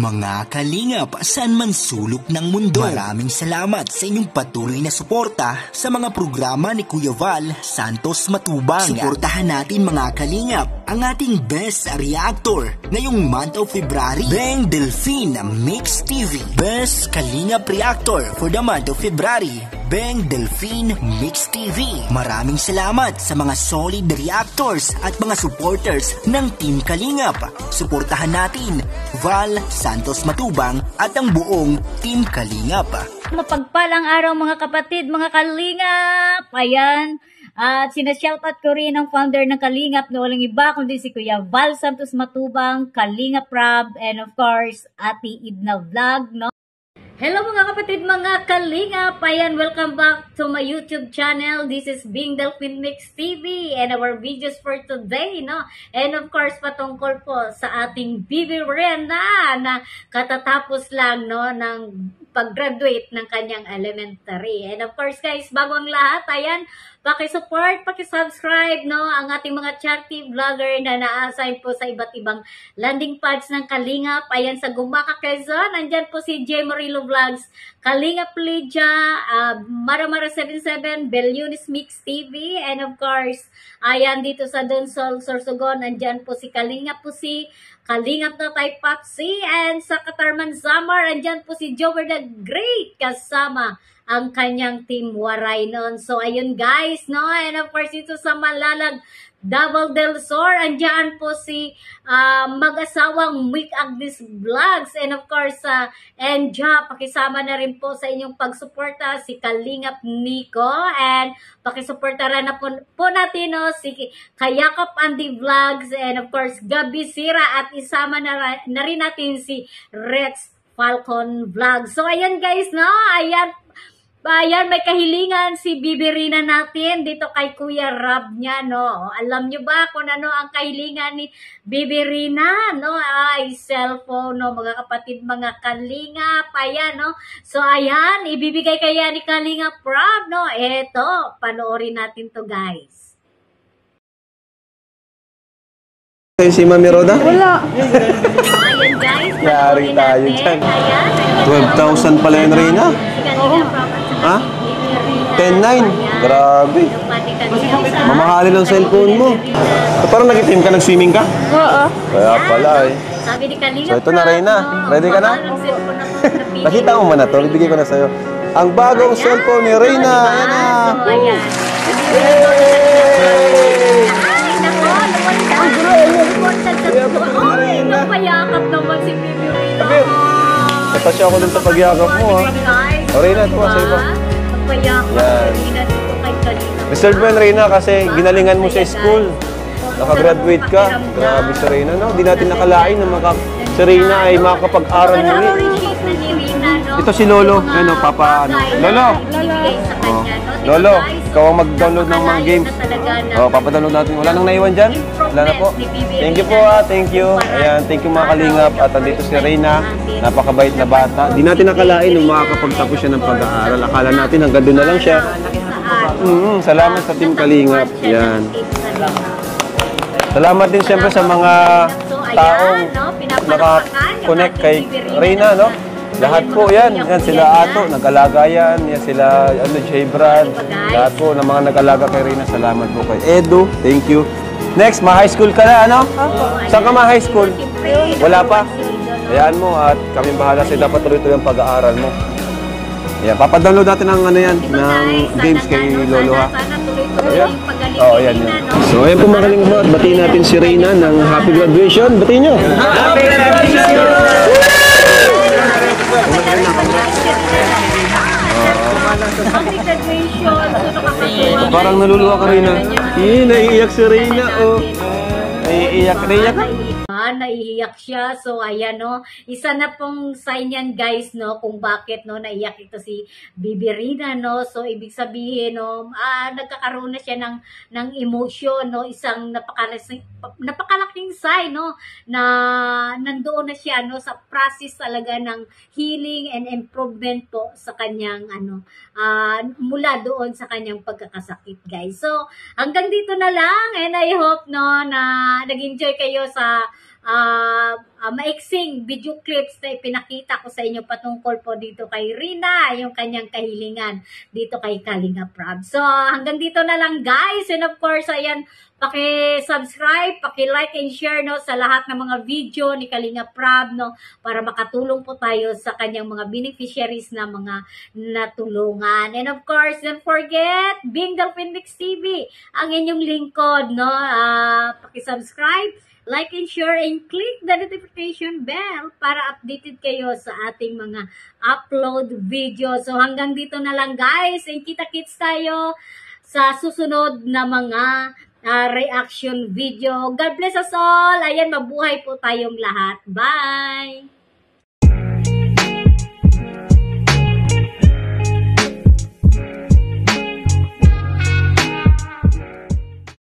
Mga kalingap, saan man sulok ng mundo, maraming salamat sa inyong patuloy na suporta sa mga programa ni Kuya Val Santos Matubang. Suportahan natin mga kalingap ang ating best reactor ngayong month of February, Beng Delphine Mix TV. Best kalingap reactor for the month of February, Beng Delphine Mix TV. Maraming salamat sa mga solid reactors at mga supporters ng Team Kalingap. Suportahan natin Val Santos Matubang at ang buong Team Kalingap. Mapagpalang araw mga kapatid, mga Kalingap! Ayan, at sinashoutout ko rin ang founder ng Kalingap na walang iba kundi si Kuya Val Santos Matubang, Kalingap Rob, and of course, Ate Idna Vlog, no? Hello mga kapatid, mga Kalingap! Ayan, welcome back to my YouTube channel. This is Beng Delphine Mix TV and our videos for today, no? And of course, patungkol po sa ating Bibi Rena na katatapos lang, no, ng pag-graduate ng kanyang elementary. And of course, guys, bago ang lahat, ayan, paki-support, paki-subscribe, no, ang ating mga charity vlogger na na-assign po sa iba't ibang landing pads ng Kalingap. Ayan, sa Gumaca, Quezon, andyan po si J. Morillo Vlogs, Kalingap Lydia, Maramara 77, Bellunis Mix TV, and of course, ayan, dito sa Donsol, Sorsogon, andyan po si Kalingap po si Kalingap na Tay Papsi, and sa Katarman Zamar, andyan po si Jover the Great kasama ang kanyang team Waray noon. So, ayun guys, no? And of course, ito sa Malalag, Davao del Sur, andyan po si mag-asawang Mick Agnes Vlogs. And of course, Enja, pakisama na rin po sa inyong pagsuporta si Kalingap Nico. And pakisuporta rin na po natin, no, si Kayakap Andy Vlogs. And of course, Gabi Sira. At isama na rin natin si Rex Falcon Vlogs. So, ayan guys, no? Ayan, may kahilingan si Bibi Rena natin dito kay Kuya Rob niya, no? Alam nyo ba kung ano ang kahilingan ni Bibi Rena, no? Ay, cellphone, no? Mga kapatid, mga Kalingap, ayan, no? So, ayan, ibibigay kaya ni Kalingap Rob, no? Eto, panoorin natin to, guys. Si Mami Roda? Wala. Ayan, guys, yari tayo dyan. Ayan. 12,000 pala yun, Rena? Ha? 10,900? Grabe. Mamahalin ang cellphone mo. Parang nag-team ka, nag-swimming ka? Oo. Kaya pala eh. Sabi ni Kalingap. So ito na, Rena. Ready ka na? Nakita mo man na to. Ibigay ko na sa'yo. Ang bagong cellphone ni Rena. Ayan na. Ayan. Ay, napayakap naman si Bibi Rena. Napasya ako dun sa pagyakap mo, ha? O, Rena, ito sa iba. Napayakap si Rena dito kay Kalingap. Reserve mo yan, Rena, kasi ginalingan mo sa school. Nakagraduate ka. Grabe si Rena, no? Di natin nakalain na si Rena ay makakapag-aral muli. Ito si Lolo. Ano, Papa, ano? Lolo! Oh. Lolo, ikaw ang mag-download ng mga games. Oh, papadownload natin. Wala nang naiwan dyan? Wala na po. Thank you po, ha. Thank you. Ayan, thank you mga Kalingap. At andito si Rena. Napakabait na bata. Di natin nakalain nung makakapagtapos siya ng pag-aaral. Akala natin hanggang doon na lang siya. Salamat sa Team Kalingap. Ayan. Salamat din siyempre sa mga taong naka-connect kay Rena, no? Lahat po yan. Yan sila Ato, nag-alaga yan. Yan sila Jay Brad. Lahat po ng mga nag-alaga kay Rena. Salamat po kay Edu. Thank you. Next, ma-high school ka na, ano? Saan ka ma-high school? Wala pa? Hayaan mo at kami bahala sa'yo. Dapat tuloy-tuloy ang pag-aaral mo. Yan, papadownload natin ng ano yan, ng games kay Lolo, ha? Ayan. Oh, ayan yan. So, ayan po mga Kalingap. Batiin natin si Rena ng happy graduation. Batiin nyo! Happy graduation! Parang naluluwa ka, Rena. Naiiyak si Rena, oh. Naiiyak. Naiiyak siya. So, ayan, no. Isa na pong sign yan, guys, no, kung bakit, no, naiiyak ito si Bibi Rena, no. So, ibig sabihin, no, nagkakaroon na siya ng emotion, no. Isang napakalaking sign, no, na nandoon na siya, no, sa process talaga ng healing and improvement po sa kanyang, mula doon sa kanyang pagkakasakit, guys. So, hanggang dito na lang, and I hope, no, na nag-enjoy kayo sa maiksing video clips na ipinakita ko sa inyo patungkol po dito kay Rina, yung kanyang kahilingan dito kay Kalinga Prab. So, hanggang dito na lang guys. And of course, ayan, paki-subscribe, paki-like and share no sa lahat ng mga video ni Kalinga Prab no para makatulong po tayo sa kanyang mga beneficiaries na mga natulungan. And of course, don't forget Bingal Phoenix TV, ang inyong lingkod no. Paki-subscribe, like and share and click the notification bell para updated kayo sa ating mga upload video. So hanggang dito na lang guys, and kita-kits tayo sa susunod na mga reaction video. God bless us all. Ayan, mabuhay po tayong lahat. Bye!